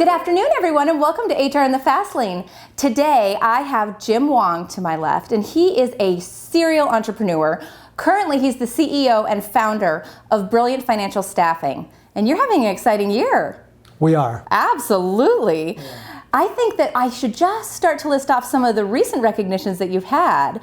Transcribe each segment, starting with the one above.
Good afternoon, everyone, and welcome to HR in the Fast Lane. Today, I have Jim Wong to my left, and he is a serial entrepreneur. Currently, he's the CEO and founder of Brilliant Financial Staffing. And you're having an exciting year. We are. Absolutely. Yeah. I think that I should just start to list off some of the recent recognitions that you've had.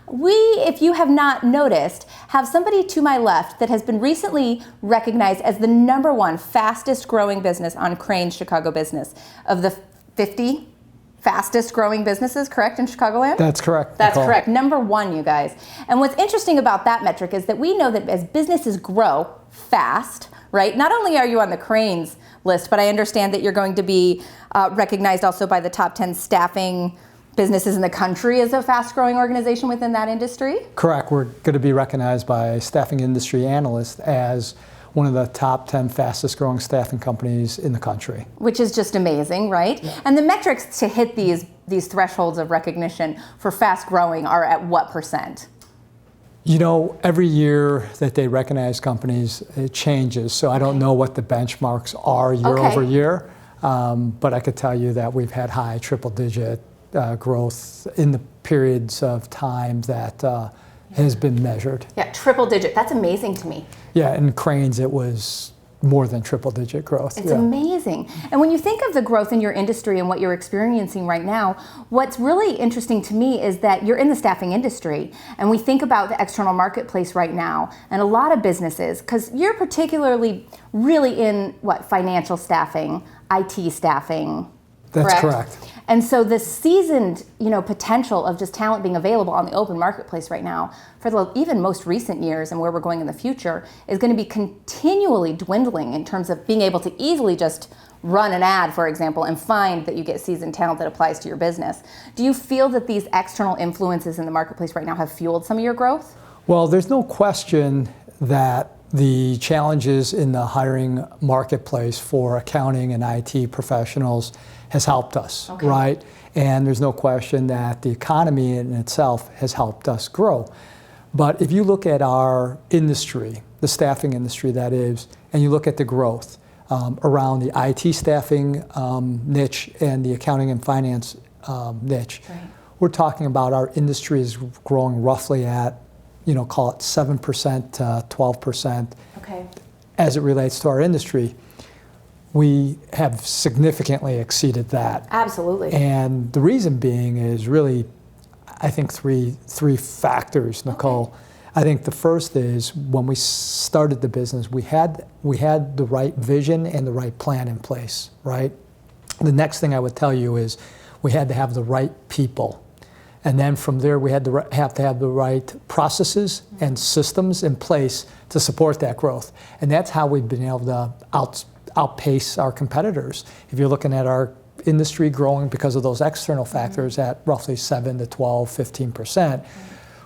We, if you have not noticed, have somebody to my left that has been recently recognized as the #1 fastest growing business on Crain's Chicago Business of the 50 fastest growing businesses, correct, in Chicagoland? That's correct. That's correct. #1, you guys. And what's interesting about that metric is that we know that as businesses grow fast, right, not only are you on the Crain's list, but I understand that you're going to be recognized also by the top 10 staffing businesses in the country as a fast-growing organization within that industry? Correct. We're going to be recognized by Staffing Industry Analysts as one of the top 10 fastest-growing staffing companies in the country. Which is just amazing, right? Yeah. And the metrics to hit these thresholds of recognition for fast-growing are at what percent? You know, every year that they recognize companies, it changes. So I don't know what the benchmarks are year over year, but I could tell you that we've had high triple-digit growth in the periods of time that has been measured. Yeah, triple-digit. That's amazing to me. Yeah, in Crain's it was more than triple-digit growth. It's amazing. And when you think of the growth in your industry and what you're experiencing right now, what's really interesting to me is that you're in the staffing industry, and we think about the external marketplace right now, and a lot of businesses, because you're particularly really in, financial staffing, IT staffing, That's correct. And so the seasoned, potential of just talent being available on the open marketplace right now for the even most recent years and where we're going in the future is going to be continually dwindling in terms of being able to easily just run an ad, for example, and find that you get seasoned talent that applies to your business. Do you feel that these external influences in the marketplace right now have fueled some of your growth? Well, there's no question that the challenges in the hiring marketplace for accounting and IT professionals has helped us, right? And there's no question that the economy in itself has helped us grow. But if you look at our industry, the staffing industry that is, and you look at the growth around the IT staffing niche and the accounting and finance niche, we're talking about our industry is growing roughly at, call it 7% to 12% as it relates to our industry. We have significantly exceeded that. Absolutely. And the reason being is really, I think, three factors, Nicole. I think the first is when we started the business, we had the right vision and the right plan in place, right? The next thing I would tell you is we had to have the right people. And then from there, we had to have the right processes and systems in place to support that growth. And that's how we've been able to outpace our competitors. If you're looking at our industry growing because of those external factors at roughly 7 to 12, 15%,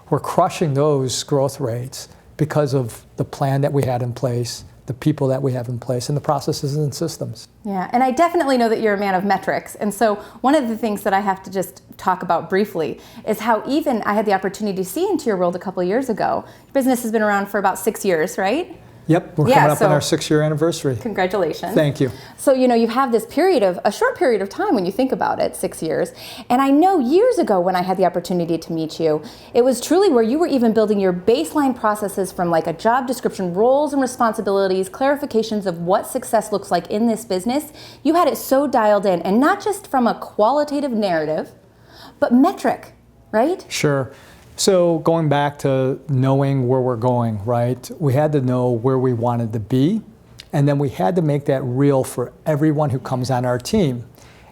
we're crushing those growth rates because of the plan that we had in place, the people that we have in place, and the processes and systems. Yeah, and I definitely know that you're a man of metrics. And so one of the things that I have to just talk about briefly is how even I had the opportunity to see into your world a couple of years ago. Your business has been around for about 6 years, right? Yep, we're coming up on our 6-year anniversary. Congratulations. Thank you. So, you have this a short period of time when you think about it, 6 years. And I know years ago when I had the opportunity to meet you, it was truly where you were even building your baseline processes from like a job description, roles and responsibilities, clarifications of what success looks like in this business. You had it so dialed in, and not just from a qualitative narrative, but metric, right? Sure. So going back to knowing where we're going, right? We had to know where we wanted to be, and then we had to make that real for everyone who comes on our team.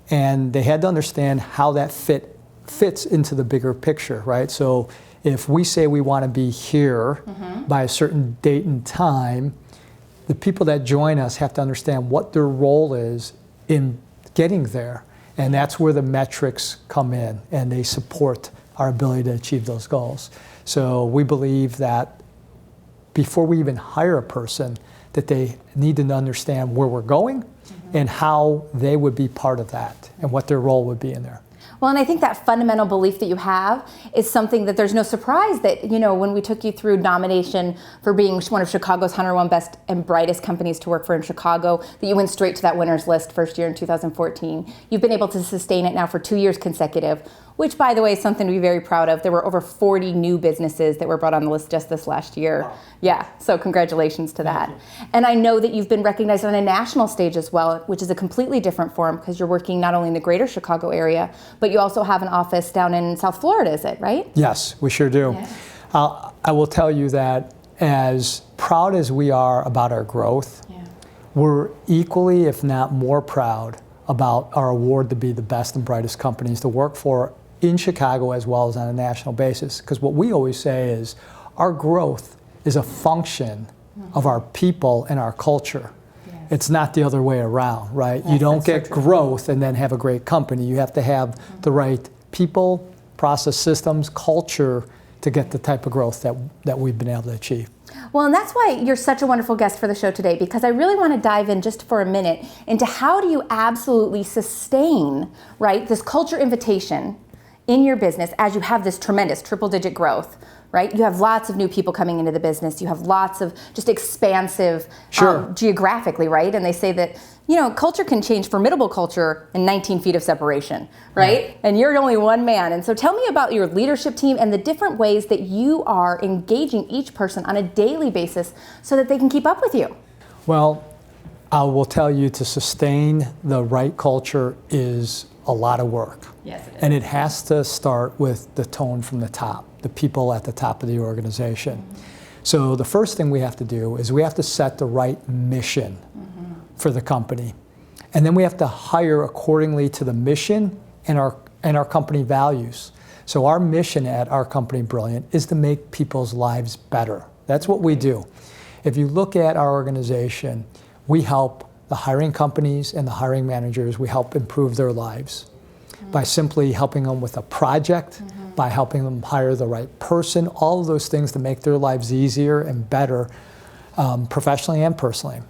And they had to understand how that fits into the bigger picture, right? So if we say we want to be here by a certain date and time, the people that join us have to understand what their role is in getting there. And that's where the metrics come in, and they support our ability to achieve those goals. So we believe that before we even hire a person, that they need to understand where we're going and how they would be part of that and what their role would be in there. Well, and I think that fundamental belief that you have is something that there's no surprise that, when we took you through nomination for being one of Chicago's 101 best and brightest companies to work for in Chicago, that you went straight to that winner's list first year in 2014. You've been able to sustain it now for 2 years consecutive, which, by the way, is something to be very proud of. There were over 40 new businesses that were brought on the list just this last year. Wow. Yeah, so congratulations to that. And I know that you've been recognized on a national stage as well, which is a completely different forum because you're working not only in the greater Chicago area, but you also have an office down in South Florida, is it, right? Yes, we sure do. Yeah. I will tell you that as proud as we are about our growth, we're equally, if not more proud about our award to be the best and brightest companies to work for in Chicago as well as on a national basis. Because what we always say is our growth is a function of our people and our culture. It's not the other way around, right? Yes, you don't get so true. growth and then have a great company. You have to have the right people, process, systems, culture to get the type of growth that we've been able to achieve. Well, and that's why you're such a wonderful guest for the show today, because I really want to dive in just for a minute into how do you absolutely sustain, right, this culture invitation in your business as you have this tremendous triple-digit growth, right? You have lots of new people coming into the business. You have lots of just expansive geographically, right? And they say that, culture can change, formidable culture in 19 feet of separation, right? And you're only one man. And so tell me about your leadership team and the different ways that you are engaging each person on a daily basis so that they can keep up with you. Well, I will tell you, to sustain the right culture is a lot of work. Yes, it is. And it has to start with the tone from the top, the people at the top of the organization. So the first thing we have to do is we have to set the right mission for the company. And then we have to hire accordingly to the mission and our company values. So our mission at our company, Brilliant, is to make people's lives better. That's what we do. If you look at our organization, we help the hiring companies and the hiring managers, we help improve their lives by simply helping them with a project, by helping them hire the right person, all of those things to make their lives easier and better, professionally and personally.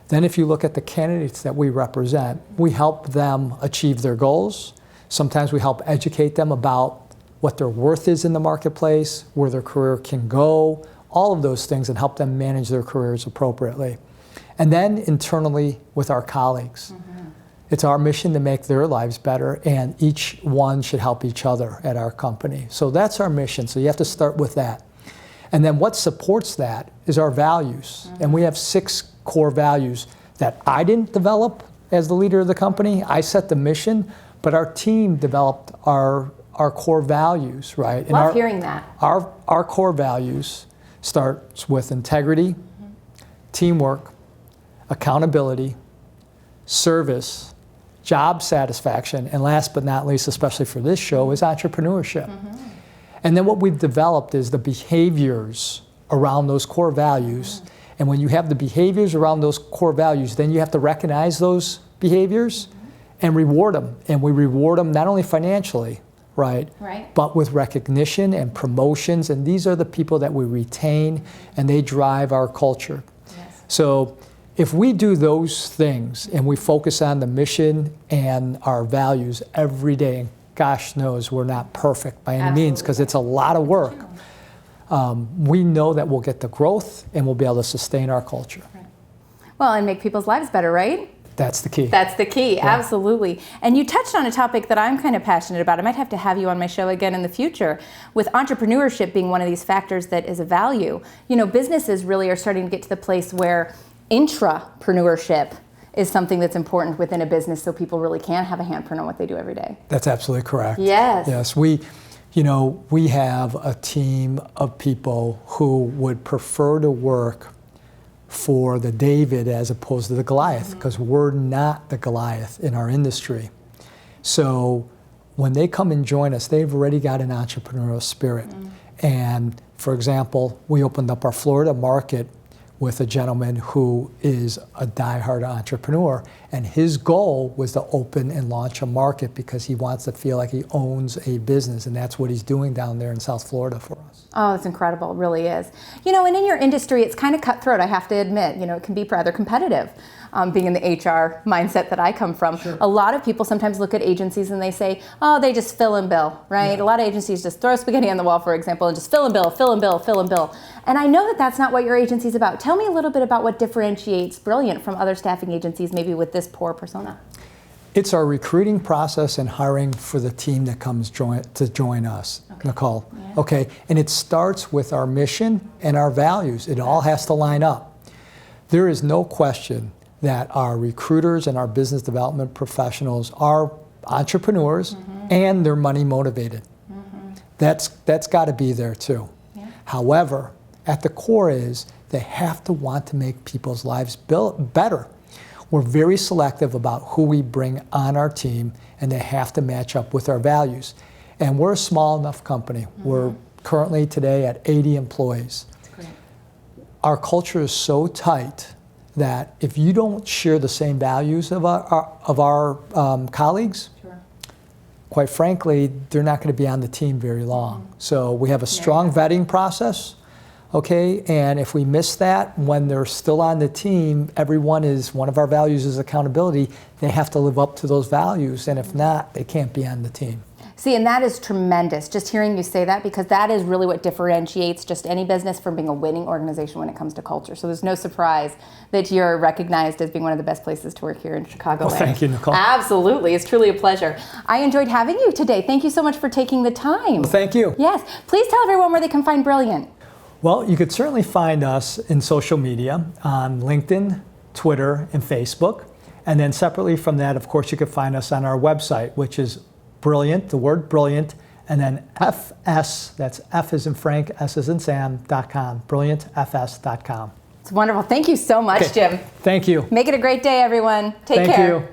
Then if you look at the candidates that we represent, we help them achieve their goals. Sometimes we help educate them about what their worth is in the marketplace, where their career can go, all of those things, and help them manage their careers appropriately. And then internally with our colleagues. It's our mission to make their lives better, and each one should help each other at our company. So that's our mission, so you have to start with that. And then what supports that is our values. And we have 6 core values that I didn't develop as the leader of the company. I set the mission, but our team developed our core values, right? Love hearing that. Our core values starts with integrity, teamwork, accountability, service, job satisfaction, and last but not least, especially for this show, is entrepreneurship. And then what we've developed is the behaviors around those core values. And when you have the behaviors around those core values, then you have to recognize those behaviors and reward them. And we reward them not only financially, right, but with recognition and promotions. And these are the people that we retain, and they drive our culture. So if we do those things and we focus on the mission and our values every day, and gosh knows we're not perfect by any means because it's a lot of work, we know that we'll get the growth and we'll be able to sustain our culture. Well, and make people's lives better, right? That's the key. That's the key, absolutely. And you touched on a topic that I'm kind of passionate about. I might have to have you on my show again in the future, with entrepreneurship being one of these factors that is a value. Businesses really are starting to get to the place where intrapreneurship is something that's important within a business, so people really can have a handprint on what they do every day. That's absolutely correct. Yes. Yes, we have a team of people who would prefer to work for the David as opposed to the Goliath, because we're not the Goliath in our industry. So when they come and join us, they've already got an entrepreneurial spirit. And for example, we opened up our Florida market with a gentleman who is a diehard entrepreneur, and his goal was to open and launch a market because he wants to feel like he owns a business, and that's what he's doing down there in South Florida for us. Oh, that's incredible. It really is. You know, and in your industry, it's kind of cutthroat, I have to admit. You know, it can be rather competitive, being in the HR mindset that I come from. Sure. A lot of people sometimes look at agencies and they say, oh, they just fill and bill, right? Yeah. A lot of agencies just throw spaghetti on the wall, for example, and just fill and bill, fill and bill, fill and bill. And I know that that's not what your agency's about. Tell me a little bit about what differentiates Brilliant from other staffing agencies, maybe with this poor persona. It's our recruiting process and hiring for the team that comes to join us, Okay. Nicole. Yeah. Okay, and it starts with our mission and our values. It all has to line up. There is no question that our recruiters and our business development professionals are entrepreneurs and they're money motivated. That's got to be there too. Yeah. However, at the core is they have to want to make people's lives better. We're very selective about who we bring on our team, and they have to match up with our values. And we're a small enough company. We're currently today at 80 employees. Great. Our culture is so tight that if you don't share the same values of our colleagues, Sure. quite frankly, they're not going to be on the team very long. So we have a strong vetting process. Okay, and if we miss that when they're still on the team, one of our values is accountability. They have to live up to those values, and if not, they can't be on the team. See, and that is tremendous, just hearing you say that, because that is really what differentiates just any business from being a winning organization when it comes to culture. So there's no surprise that you're recognized as being one of the best places to work here in Chicago. Well, thank you, Nicole. Absolutely, it's truly a pleasure. I enjoyed having you today. Thank you so much for taking the time. Well, thank you. Yes, please tell everyone where they can find Brilliant. Well, you could certainly find us in social media on LinkedIn, Twitter, and Facebook. And then separately from that, of course, you could find us on our website, which is Brilliant, the word Brilliant, and then FS, that's F as in Frank, S as in Sam.com, brilliantfs.com. It's wonderful. Thank you so much, Okay. Jim. Thank you. Make it a great day, everyone. Take care. Thank you.